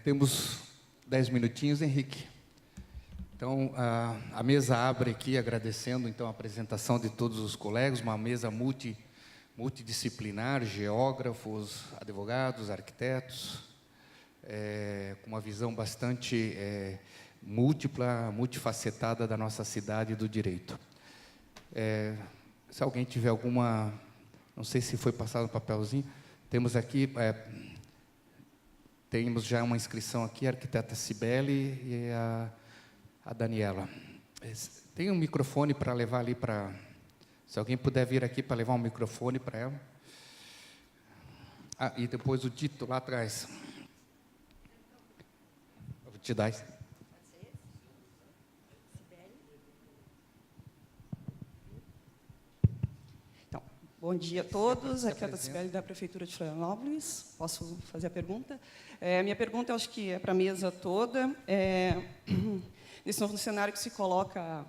Temos 10 minutinhos, Henrique. Então, a mesa abre aqui agradecendo então, a apresentação de todos os colegas, uma mesa multidisciplinar, geógrafos, advogados, arquitetos, com uma visão bastante múltipla, multifacetada da nossa cidade e do direito. Se alguém tiver alguma... Não sei se foi passado no papelzinho. Temos aqui... temos já uma inscrição aqui, a arquiteta Cibele e a Daniela. Tem um microfone para levar ali para... Se alguém puder vir aqui para levar um microfone para ela. E depois o dito lá atrás. Eu vou te dar isso. Então, bom dia a todos. Aqui é a Cibele da Prefeitura de Florianópolis. Posso fazer a pergunta? Minha pergunta, eu acho que é para a mesa toda. Nesse novo cenário que se coloca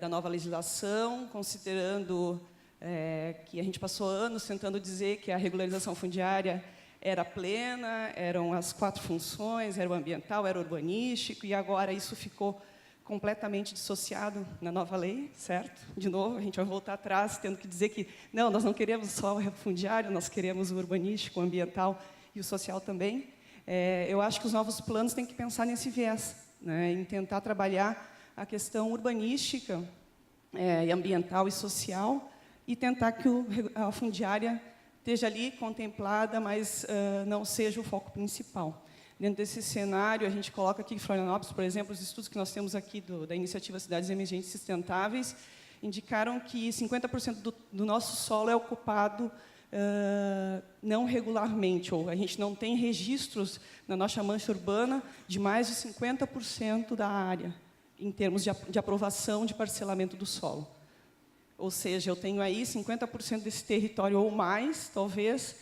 da nova legislação, considerando que a gente passou anos tentando dizer que a regularização fundiária era plena, eram as 4 funções, era o ambiental, era o urbanístico, e agora isso ficou completamente dissociado na nova lei, certo? De novo, a gente vai voltar atrás, tendo que dizer que, não, nós não queremos só o fundiário, nós queremos o urbanístico, o ambiental e o social também. Eu acho que os novos planos têm que pensar nesse viés, né, em tentar trabalhar a questão urbanística, e ambiental e social, e tentar que a fundiária esteja ali contemplada, mas não seja o foco principal. Dentro desse cenário, a gente coloca aqui em Florianópolis, por exemplo, os estudos que nós temos aqui da iniciativa Cidades Emergentes Sustentáveis, indicaram que 50% do nosso solo é ocupado não regularmente, ou a gente não tem registros na nossa mancha urbana de mais de 50% da área, em termos de aprovação de parcelamento do solo. Ou seja, eu tenho aí 50% desse território ou mais, talvez,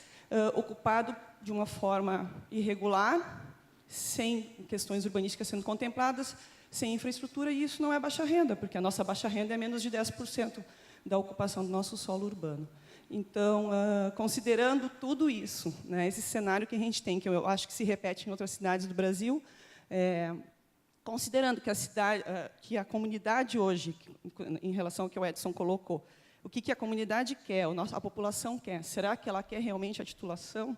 ocupado de uma forma irregular, sem questões urbanísticas sendo contempladas, sem infraestrutura, e isso não é baixa renda, porque a nossa baixa renda é menos de 10% da ocupação do nosso solo urbano. Então, considerando tudo isso, né, esse cenário que a gente tem, que eu acho que se repete em outras cidades do Brasil, considerando que a comunidade hoje, em relação ao que o Edson colocou, o que a comunidade quer, a população quer, será que ela quer realmente a titulação?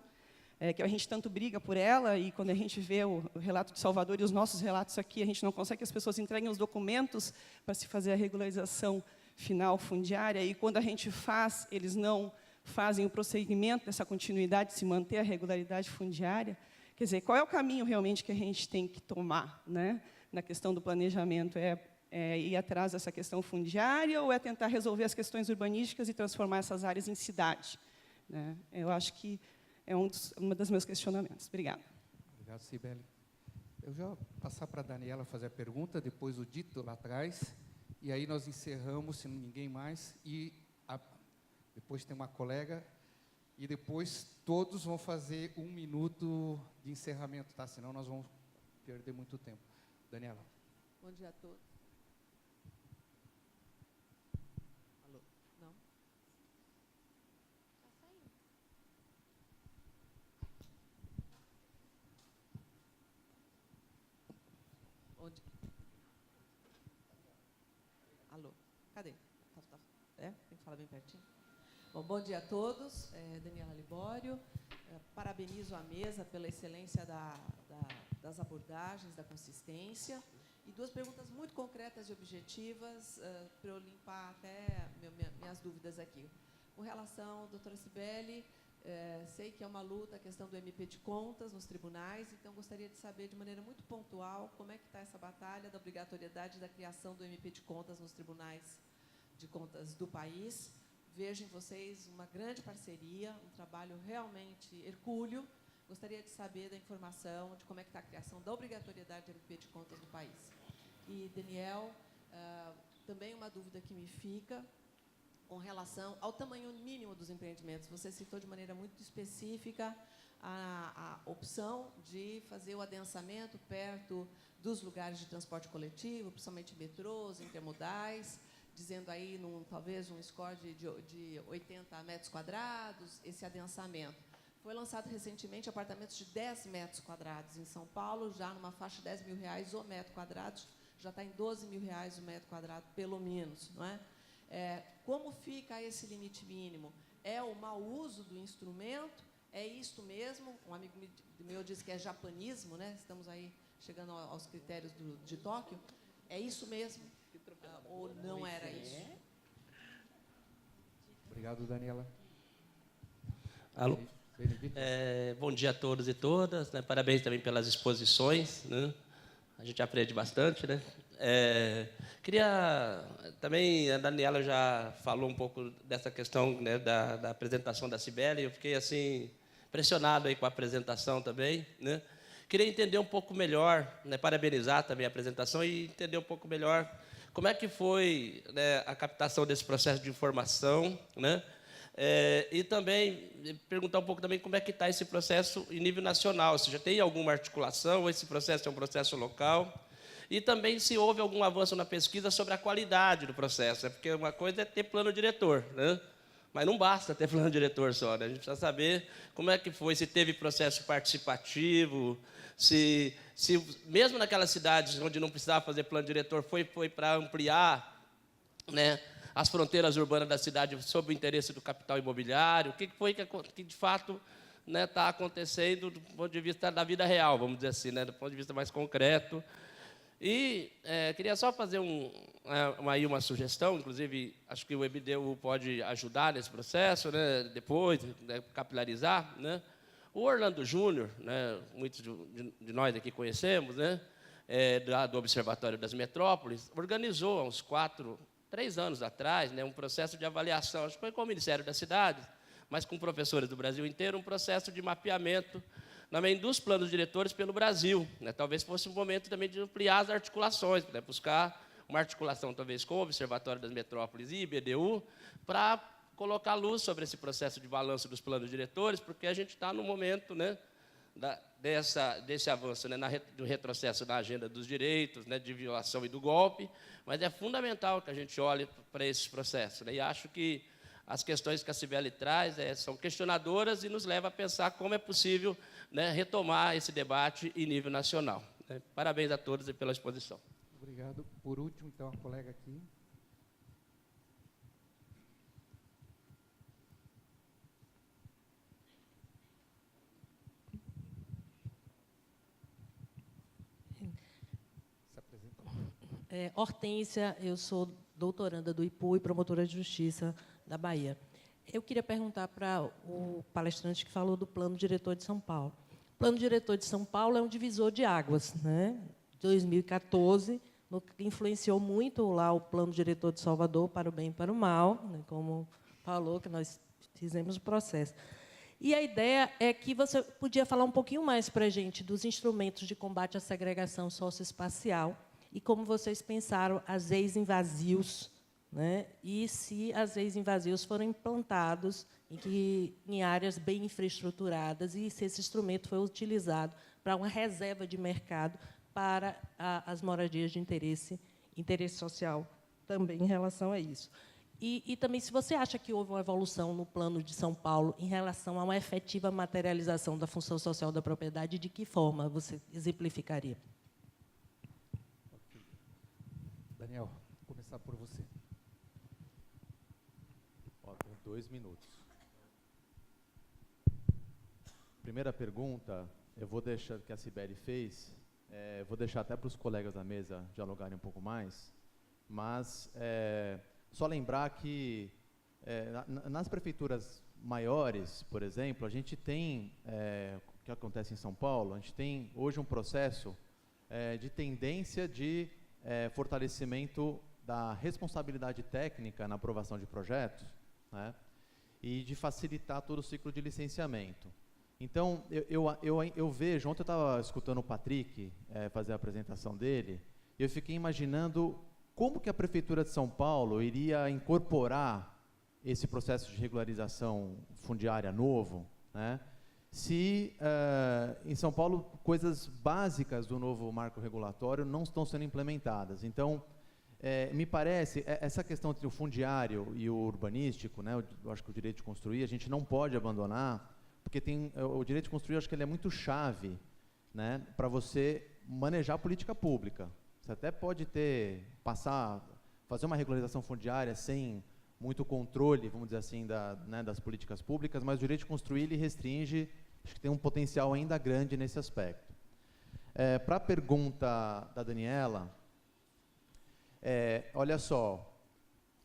Que a gente tanto briga por ela, e quando a gente vê o relato de Salvador e os nossos relatos aqui, a gente não consegue que as pessoas entreguem os documentos para se fazer a regularização final fundiária, e quando a gente faz, eles não fazem o procedimento dessa continuidade, de se manter a regularidade fundiária. Quer dizer, qual é o caminho realmente que a gente tem que tomar, né, na questão do planejamento? Ir atrás dessa questão fundiária, ou é tentar resolver as questões urbanísticas e transformar essas áreas em cidade, né? Eu acho que é um dos meus questionamentos. Obrigada. Obrigado, Cibele. Eu já vou passar para a Daniela fazer a pergunta, depois o dito lá atrás, e aí nós encerramos, se ninguém mais, e depois tem uma colega, e depois todos vão fazer 1 minuto de encerramento, tá? Senão nós vamos perder muito tempo. Daniela. Bom dia a todos. Alô? Não? Está saindo. Onde? Alô? Cadê? Tem que falar bem pertinho. Bom dia a todos. Daniela Libório. Parabenizo a mesa pela excelência das abordagens, da consistência. E 2 perguntas muito concretas e objetivas, para eu limpar até minhas dúvidas aqui. Com relação, doutora Cibele, sei que é uma luta a questão do MP de contas nos tribunais, então gostaria de saber de maneira muito pontual como é que está essa batalha da obrigatoriedade da criação do MP de contas nos tribunais de contas do país. Vejo em vocês uma grande parceria, um trabalho realmente hercúleo. Gostaria de saber da informação de como é que está a criação da obrigatoriedade do MP de contas no país. E, Daniel, também uma dúvida que me fica com relação ao tamanho mínimo dos empreendimentos. Você citou de maneira muito específica a opção de fazer o adensamento perto dos lugares de transporte coletivo, principalmente metrôs, intermodais, dizendo aí, talvez, um score de 80 metros quadrados, esse adensamento. Foi lançado recentemente apartamentos de 10 metros quadrados em São Paulo, já numa faixa de R$10.000 o metro quadrado, já está em R$12.000 o metro quadrado, pelo menos. Não é? Como fica esse limite mínimo? É o mau uso do instrumento? É isto mesmo? Um amigo meu disse que é japanismo, né? Estamos aí chegando aos critérios de Tóquio. É isso mesmo? Ou não era isso? Obrigado, Daniela. Alô? Bom dia a todos e todas, né? Parabéns também pelas exposições, né? A gente aprende bastante, né? Queria também, a Daniela já falou um pouco dessa questão, né, da apresentação da Cibele, eu fiquei assim impressionado aí com a apresentação também, né? Queria entender um pouco melhor, né, parabenizar também a apresentação e entender um pouco melhor como é que foi, né, a captação desse processo de informação, né? E também perguntar um pouco também como é que está esse processo em nível nacional, se já tem alguma articulação, ou esse processo é um processo local, e também se houve algum avanço na pesquisa sobre a qualidade do processo, porque uma coisa é ter plano diretor, né? Mas não basta ter plano diretor só, né? A gente precisa saber como é que foi, se teve processo participativo, se mesmo naquelas cidades onde não precisava fazer plano diretor, foi para ampliar, né, as fronteiras urbanas da cidade sob o interesse do capital imobiliário, o que foi que de fato, né, está acontecendo do ponto de vista da vida real, vamos dizer assim, né, do ponto de vista mais concreto. E queria só fazer uma sugestão, inclusive acho que o EBDU pode ajudar nesse processo, né, depois, né, capilarizar, né. O Orlando Júnior, né, muitos de nós aqui conhecemos, né, do Observatório das Metrópoles, organizou há uns 3 anos atrás, né, um processo de avaliação, acho que foi com o Ministério das Cidades, mas com professores do Brasil inteiro, um processo de mapeamento também dos planos diretores pelo Brasil, né? Talvez fosse um momento também de ampliar as articulações, né? Buscar uma articulação talvez com o Observatório das Metrópoles e IBDU, para colocar luz sobre esse processo de balanço dos planos diretores, porque a gente está no momento, né, desse avanço, né, do retrocesso na agenda dos direitos, né, de violação e do golpe, mas é fundamental que a gente olhe para esses processos, né, e acho que as questões que a Cibele traz são questionadoras e nos leva a pensar como é possível, né, retomar esse debate em nível nacional. Parabéns a todos pela exposição. Obrigado. Por último, então, a colega aqui. Se apresenta. Hortência, eu sou doutoranda do IPU e promotora de justiça da Bahia. Eu queria perguntar para o palestrante que falou do Plano Diretor de São Paulo. O Plano Diretor de São Paulo é um divisor de águas, né? 2014, que influenciou muito lá o Plano Diretor de Salvador, para o bem e para o mal, né? Como falou, que nós fizemos o processo. E a ideia é que você podia falar um pouquinho mais para a gente dos instrumentos de combate à segregação socioespacial e como vocês pensaram as leis em vazios, né? E se as leis em vazios foram implantados em áreas bem infraestruturadas e se esse instrumento foi utilizado para uma reserva de mercado para as moradias de interesse social também em relação a isso. E também, se você acha que houve uma evolução no Plano de São Paulo em relação a uma efetiva materialização da função social da propriedade, de que forma você exemplificaria? Okay. Daniel, vou começar por você. Tem 2 minutos. Primeira pergunta, eu vou deixar, que a Cibele fez, vou deixar até para os colegas da mesa dialogarem um pouco mais, mas só lembrar que nas prefeituras maiores, por exemplo, a gente tem, o que acontece em São Paulo, a gente tem hoje um processo de tendência de fortalecimento da responsabilidade técnica na aprovação de projetos, né, e de facilitar todo o ciclo de licenciamento. Então, eu vejo, ontem eu estava escutando o Patrick fazer a apresentação dele, e eu fiquei imaginando como que a Prefeitura de São Paulo iria incorporar esse processo de regularização fundiária novo, né, se em São Paulo coisas básicas do novo marco regulatório não estão sendo implementadas. Então, me parece, essa questão entre o fundiário e o urbanístico, né, eu acho que o direito de construir, a gente não pode abandonar, porque o direito de construir, eu acho que ele é muito chave, né, para você manejar a política pública. Você até pode fazer uma regularização fundiária sem muito controle, vamos dizer assim, das políticas públicas, mas o direito de construir ele restringe, acho que tem um potencial ainda grande nesse aspecto. Para a pergunta da Daniela, olha só,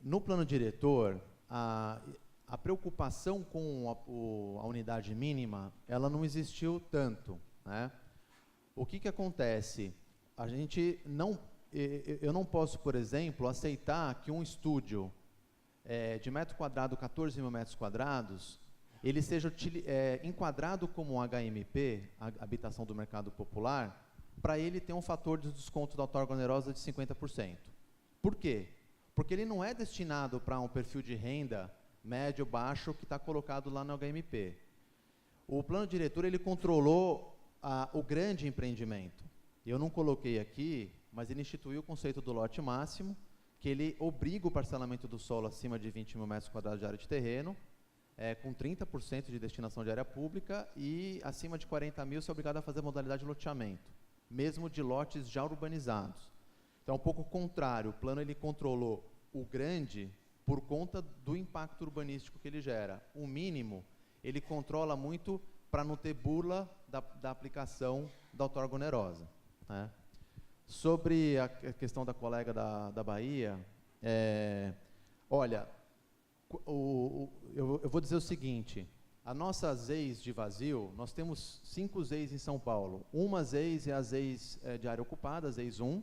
no plano diretor, a preocupação com a unidade mínima, ela não existiu tanto, né? O que acontece? Eu não posso, por exemplo, aceitar que um estúdio de metro quadrado, 14 mil metros quadrados, ele seja enquadrado como um HMP, habitação do mercado popular, para ele ter um fator de desconto da outorga onerosa de 50%. Por quê? Porque ele não é destinado para um perfil de renda médio, baixo, que está colocado lá no HMP. O plano diretor, ele controlou o grande empreendimento. Eu não coloquei aqui, mas ele instituiu o conceito do lote máximo, que ele obriga o parcelamento do solo acima de 20 mil metros quadrados de área de terreno, com 30% de destinação de área pública, e acima de 40 mil, você é obrigado a fazer modalidade de loteamento, mesmo de lotes já urbanizados. Então, é um pouco contrário, o plano ele controlou o grande por conta do impacto urbanístico que ele gera. O mínimo, ele controla muito para não ter burla da aplicação da outorga onerosa, né? Sobre a questão da colega da Bahia, olha, eu vou dizer o seguinte, a nossa ZEIS de vazio, nós temos 5 ZEIS em São Paulo. Uma ZEIS é a ZEIS de área ocupada, a ZEIS 1,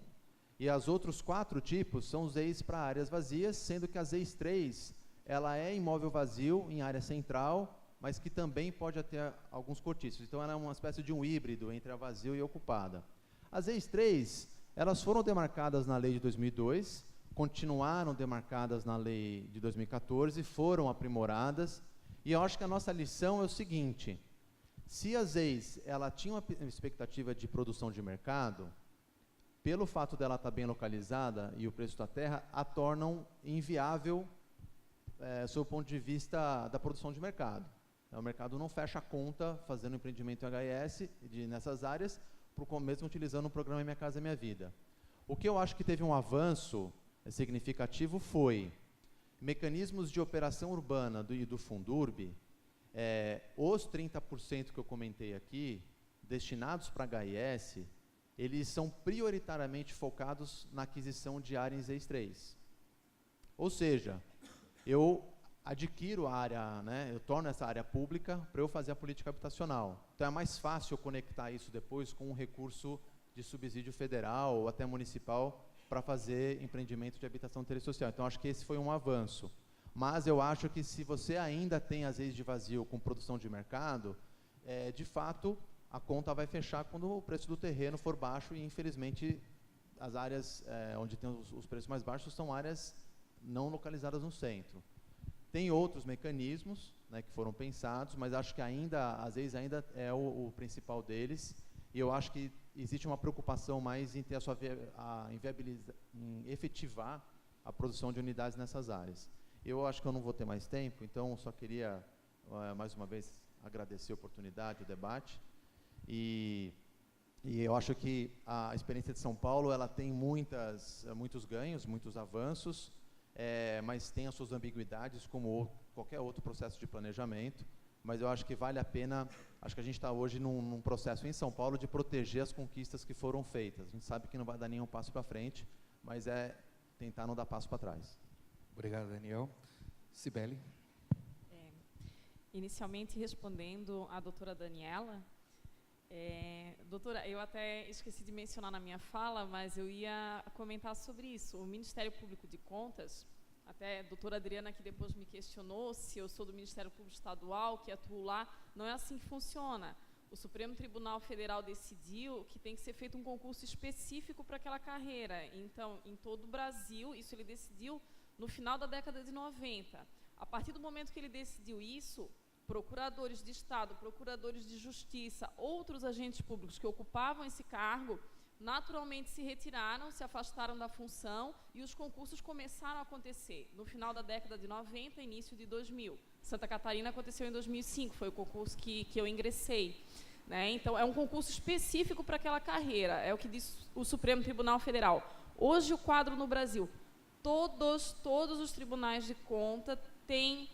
e as outros 4 tipos são ZEIS para áreas vazias, sendo que a ZEIS 3, ela é imóvel vazio em área central, mas que também pode ter alguns cortiços. Então, ela é uma espécie de um híbrido entre a vazio e a ocupada. As ZEIS 3, elas foram demarcadas na lei de 2002, continuaram demarcadas na lei de 2014, foram aprimoradas, e eu acho que a nossa lição é o seguinte, se a ZEIS, ela tinha uma expectativa de produção de mercado, pelo fato dela estar bem localizada e o preço da terra, a tornam inviável sob o ponto de vista da produção de mercado. O mercado não fecha a conta fazendo empreendimento em HIS nessas áreas, mesmo utilizando o programa Minha Casa Minha Vida. O que eu acho que teve um avanço significativo foi mecanismos de operação urbana e do Fundurb, os 30% que eu comentei aqui, destinados para HIS, eles são prioritariamente focados na aquisição de área em ZEIS 3. Ou seja, eu adquiro a área, né, eu torno essa área pública para eu fazer a política habitacional. Então é mais fácil eu conectar isso depois com um recurso de subsídio federal ou até municipal para fazer empreendimento de habitação intersocial. Então acho que esse foi um avanço. Mas eu acho que se você ainda tem as ZEIS de vazio com produção de mercado, de fato a conta vai fechar quando o preço do terreno for baixo e, infelizmente, as áreas onde tem os preços mais baixos são áreas não localizadas no centro. Tem outros mecanismos, né, que foram pensados, mas acho que às vezes ainda é o principal deles, e eu acho que existe uma preocupação mais em ter em efetivar a produção de unidades nessas áreas. Eu acho que eu não vou ter mais tempo, então só queria, mais uma vez, agradecer a oportunidade, o debate, e eu acho que a experiência de São Paulo ela tem muitos ganhos, muitos avanços, mas tem as suas ambiguidades, como qualquer outro processo de planejamento, mas eu acho que vale a pena, acho que a gente está hoje num processo em São Paulo de proteger as conquistas que foram feitas. A gente sabe que não vai dar nenhum passo para frente, mas tentar não dar passo para trás. Obrigado, Daniel. Cibele. Inicialmente, respondendo à doutora Daniela, doutora, eu até esqueci de mencionar na minha fala, mas eu ia comentar sobre isso. O Ministério Público de Contas, até a doutora Adriana, que depois me questionou se eu sou do Ministério Público Estadual, que atuo lá, não é assim que funciona. O Supremo Tribunal Federal decidiu que tem que ser feito um concurso específico para aquela carreira. Então, em todo o Brasil, isso ele decidiu no final da década de 90. A partir do momento que ele decidiu isso, procuradores de Estado, procuradores de Justiça, outros agentes públicos que ocupavam esse cargo, naturalmente se retiraram, se afastaram da função e os concursos começaram a acontecer no final da década de 90, início de 2000. Santa Catarina aconteceu em 2005, foi o concurso que eu ingressei. Né? Então, é um concurso específico para aquela carreira, é o que diz o Supremo Tribunal Federal. Hoje, o quadro no Brasil, todos os tribunais de conta têm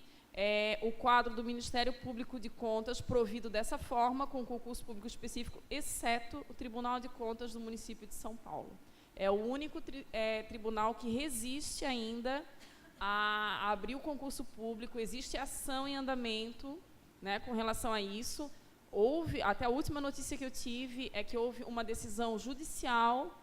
o quadro do Ministério Público de Contas provido dessa forma, com concurso público específico, exceto o Tribunal de Contas do município de São Paulo. É o único tribunal que resiste ainda a abrir o concurso público, existe ação em andamento, né, com relação a isso. Até a última notícia que eu tive é que houve uma decisão judicial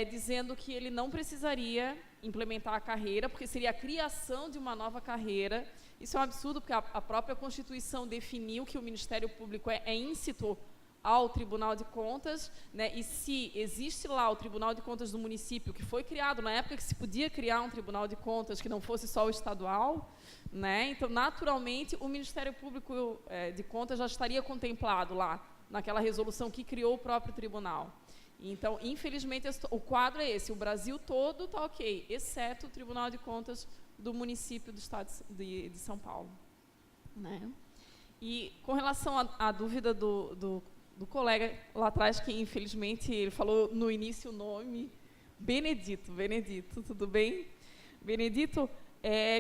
dizendo que ele não precisaria implementar a carreira, porque seria a criação de uma nova carreira. Isso é um absurdo, porque a própria Constituição definiu que o Ministério Público é íncito ao Tribunal de Contas, né? E se existe lá o Tribunal de Contas do município, que foi criado na época que se podia criar um Tribunal de Contas que não fosse só o estadual, né? Então, naturalmente, o Ministério Público de Contas já estaria contemplado lá, naquela resolução que criou o próprio tribunal. Então, infelizmente, o quadro é esse, o Brasil todo está ok, exceto o Tribunal de Contas do município do estado de São Paulo. Né? E com relação à dúvida do colega lá atrás, que infelizmente ele falou no início o nome, Benedito, tudo bem? Benedito,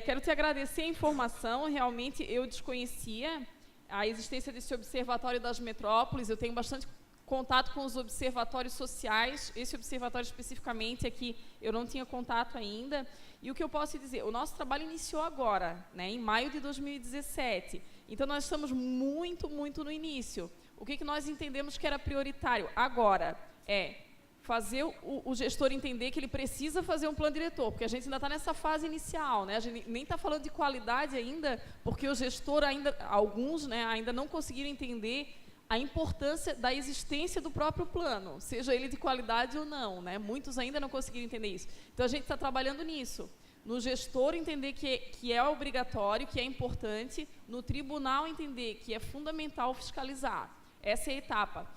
quero te agradecer a informação, realmente eu desconhecia a existência desse Observatório das Metrópoles, eu tenho bastante contato com os observatórios sociais, esse observatório especificamente aqui eu não tinha contato ainda, e o que eu posso dizer, o nosso trabalho iniciou agora, né, em maio de 2017, então nós estamos muito no início. O que nós entendemos que era prioritário agora é fazer o gestor entender que ele precisa fazer um plano diretor, porque a gente ainda está nessa fase inicial, né? A gente nem está falando de qualidade ainda, porque o gestor alguns, né, ainda não conseguiram entender a importância da existência do próprio plano, seja ele de qualidade ou não, né? Muitos ainda não conseguiram entender isso. Então, a gente está trabalhando nisso. No gestor entender que é obrigatório, que é importante, no tribunal entender que é fundamental fiscalizar. Essa é a etapa.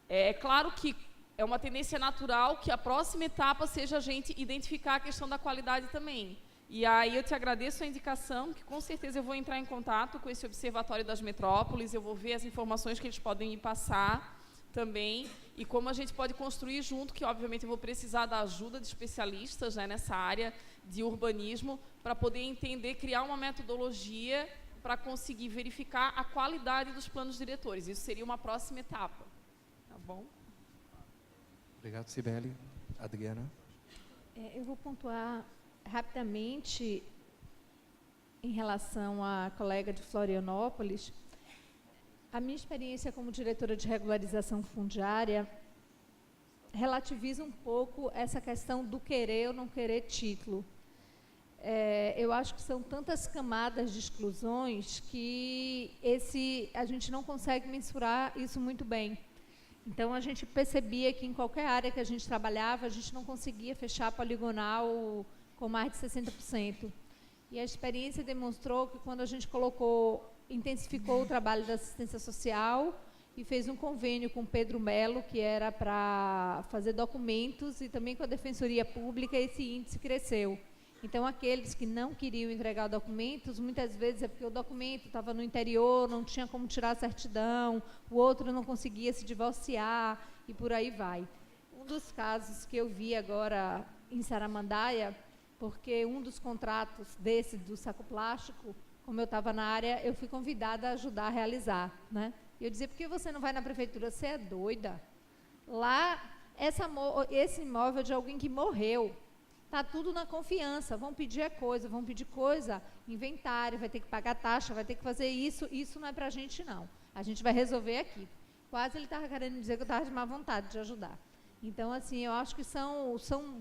É claro que é uma tendência natural que a próxima etapa seja a gente identificar a questão da qualidade também. E aí eu te agradeço a indicação, que com certeza eu vou entrar em contato com esse Observatório das Metrópoles, eu vou ver as informações que eles podem me passar também, e como a gente pode construir junto, que obviamente eu vou precisar da ajuda de especialistas, né, nessa área de urbanismo, para poder entender, criar uma metodologia para conseguir verificar a qualidade dos planos diretores. Isso seria uma próxima etapa. Tá bom? Obrigado, Cibele. Adriana? Eu vou pontuar rapidamente em relação à colega de Florianópolis. A minha experiência como diretora de regularização fundiária relativiza um pouco essa questão do querer ou não querer título. Eu acho que são tantas camadas de exclusões que a gente não consegue mensurar isso muito bem. Então, a gente percebia que em qualquer área que a gente trabalhava, a gente não conseguia fechar poligonal com mais de 60%. E a experiência demonstrou que quando a gente intensificou o trabalho da assistência social e fez um convênio com Pedro Melo, que era para fazer documentos, e também com a Defensoria Pública, esse índice cresceu. Então, aqueles que não queriam entregar documentos, muitas vezes é porque o documento estava no interior, não tinha como tirar a certidão, o outro não conseguia se divorciar, e por aí vai. Um dos casos que eu vi agora em Saramandaia, porque um dos contratos do saco plástico, como eu estava na área, eu fui convidada a ajudar a realizar. Né? E eu dizia, por que você não vai na prefeitura? Você é doida? Lá, esse imóvel é de alguém que morreu. Está tudo na confiança, vão pedir coisa, inventário, vai ter que pagar taxa, vai ter que fazer isso não é para a gente não, a gente vai resolver aqui. Quase ele estava querendo dizer que eu estava de má vontade de ajudar. Então, assim, eu acho que são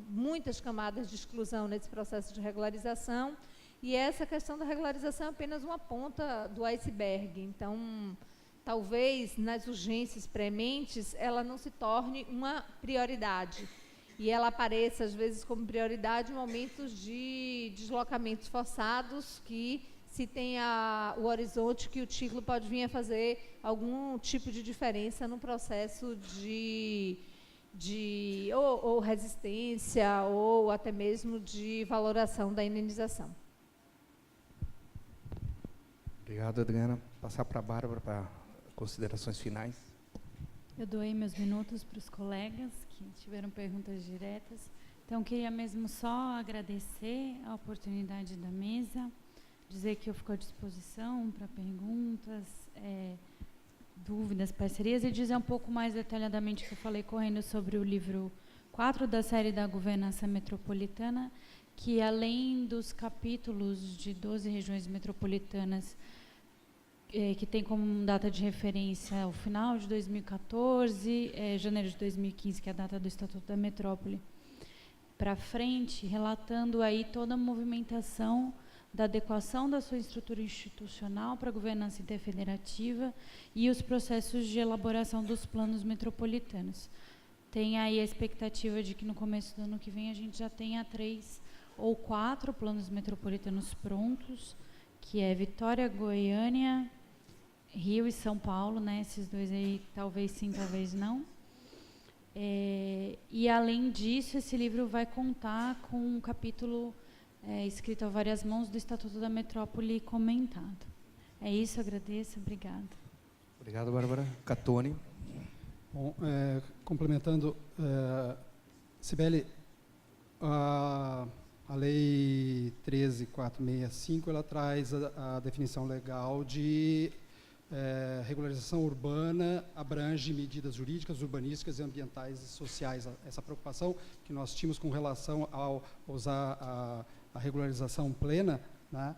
muitas camadas de exclusão nesse processo de regularização, e essa questão da regularização é apenas uma ponta do iceberg. Então, talvez, nas urgências prementes, ela não se torne uma prioridade, e ela apareça, às vezes, como prioridade em momentos de deslocamentos forçados, que se tem o horizonte que o título pode vir a fazer algum tipo de diferença no processo ou resistência, ou até mesmo de valoração da indenização. Obrigado, Adriana. Passar para a Bárbara para considerações finais. Eu doei meus minutos para os colegas que tiveram perguntas diretas. Então, queria mesmo só agradecer a oportunidade da mesa, dizer que eu fico à disposição para perguntas, dúvidas, parcerias, e dizer um pouco mais detalhadamente que eu falei correndo sobre o livro 4 da série da Governança Metropolitana, que além dos capítulos de 12 regiões metropolitanas, que tem como data de referência o final de 2014, janeiro de 2015, que é a data do Estatuto da Metrópole, para frente, relatando aí toda a movimentação da adequação da sua estrutura institucional para a governança interfederativa e os processos de elaboração dos planos metropolitanos. Tem aí a expectativa de que no começo do ano que vem a gente já tenha 3 ou 4 planos metropolitanos prontos, que é Vitória, Goiânia, Rio e São Paulo, né? Esses dois aí, talvez sim, talvez não. E, além disso, esse livro vai contar com um capítulo escrito a várias mãos do Estatuto da Metrópole comentado. É isso, agradeço, obrigada. Obrigado, Bárbara. Catone. Bom, complementando, Cibele, a Lei 13.465, ela traz a definição legal de regularização urbana, abrange medidas jurídicas, urbanísticas, ambientais e sociais. Essa preocupação que nós tínhamos com relação ao usar a regularização plena, né,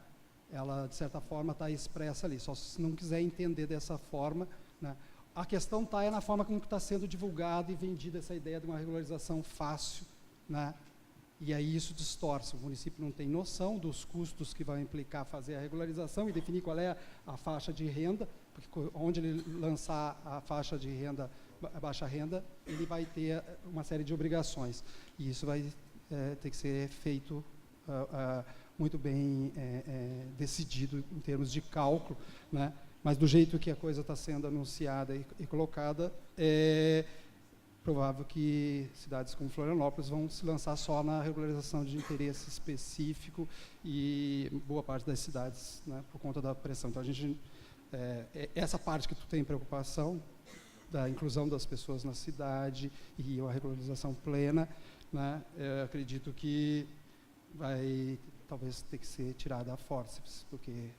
ela, de certa forma, está expressa ali. Só se não quiser entender dessa forma, né. A questão está na forma como está sendo divulgada e vendida essa ideia de uma regularização fácil, né? E aí isso distorce. O município não tem noção dos custos que vai implicar fazer a regularização e definir qual é a faixa de renda, porque onde ele lançar a faixa de renda, a baixa renda, ele vai ter uma série de obrigações. E isso vai ter que ser feito muito bem decidido em termos de cálculo, né? Mas do jeito que a coisa está sendo anunciada e colocada, é provável que cidades como Florianópolis vão se lançar só na regularização de interesse específico e boa parte das cidades, né, por conta da pressão. Então, essa parte que tu tem preocupação, da inclusão das pessoas na cidade e a regularização plena, né, acredito que vai talvez ter que ser tirada a forceps, porque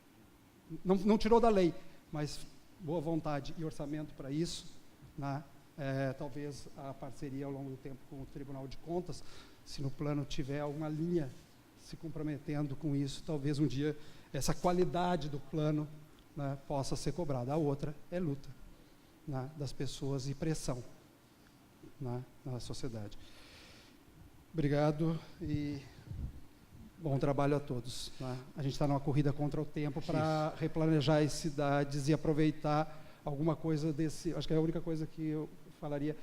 não tirou da lei, mas boa vontade e orçamento para isso, né? Talvez a parceria ao longo do tempo com o Tribunal de Contas, se no plano tiver alguma linha se comprometendo com isso, talvez um dia essa qualidade do plano, né, possa ser cobrada. A outra é luta, né, das pessoas e pressão, né, na sociedade. Obrigado e bom trabalho a todos, né? A gente está numa corrida contra o tempo para replanejar as cidades e aproveitar alguma coisa desse... Acho que é a única coisa que eu falaria,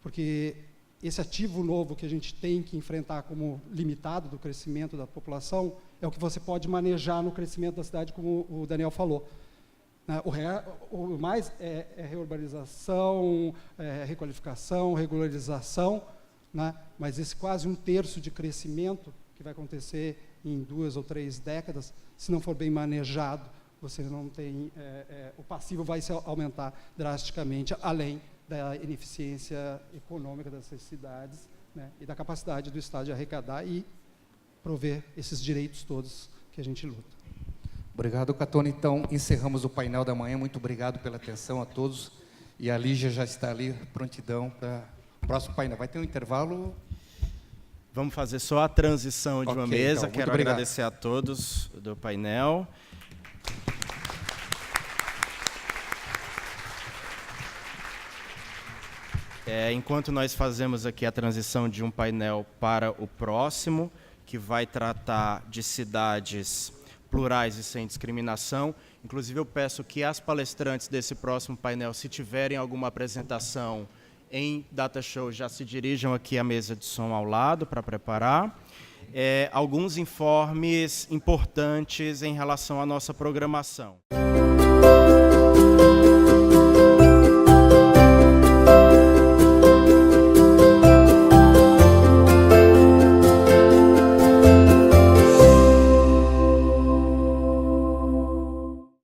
porque esse ativo novo que a gente tem que enfrentar como limitado do crescimento da população é o que você pode manejar no crescimento da cidade, como o Daniel falou. O mais é reurbanização, requalificação, regularização, né? Mas esse quase 1/3 de crescimento que vai acontecer em 2 ou 3 décadas, se não for bem manejado, você não tem, o passivo vai se aumentar drasticamente, além da ineficiência econômica dessas cidades, né, e da capacidade do Estado de arrecadar e prover esses direitos todos que a gente luta. Obrigado, Catone. Então, encerramos o painel da manhã. Muito obrigado pela atenção a todos. E a Lígia já está ali, prontidão para o próximo painel. Vai ter um intervalo... Vamos fazer só a transição de uma mesa. Então, quero agradecer a todos do painel. Enquanto nós fazemos aqui a transição de um painel para o próximo, que vai tratar de cidades plurais e sem discriminação, inclusive eu peço que as palestrantes desse próximo painel, se tiverem alguma apresentação em data show, já se dirijam aqui à mesa de som ao lado para preparar. Alguns informes importantes em relação à nossa programação.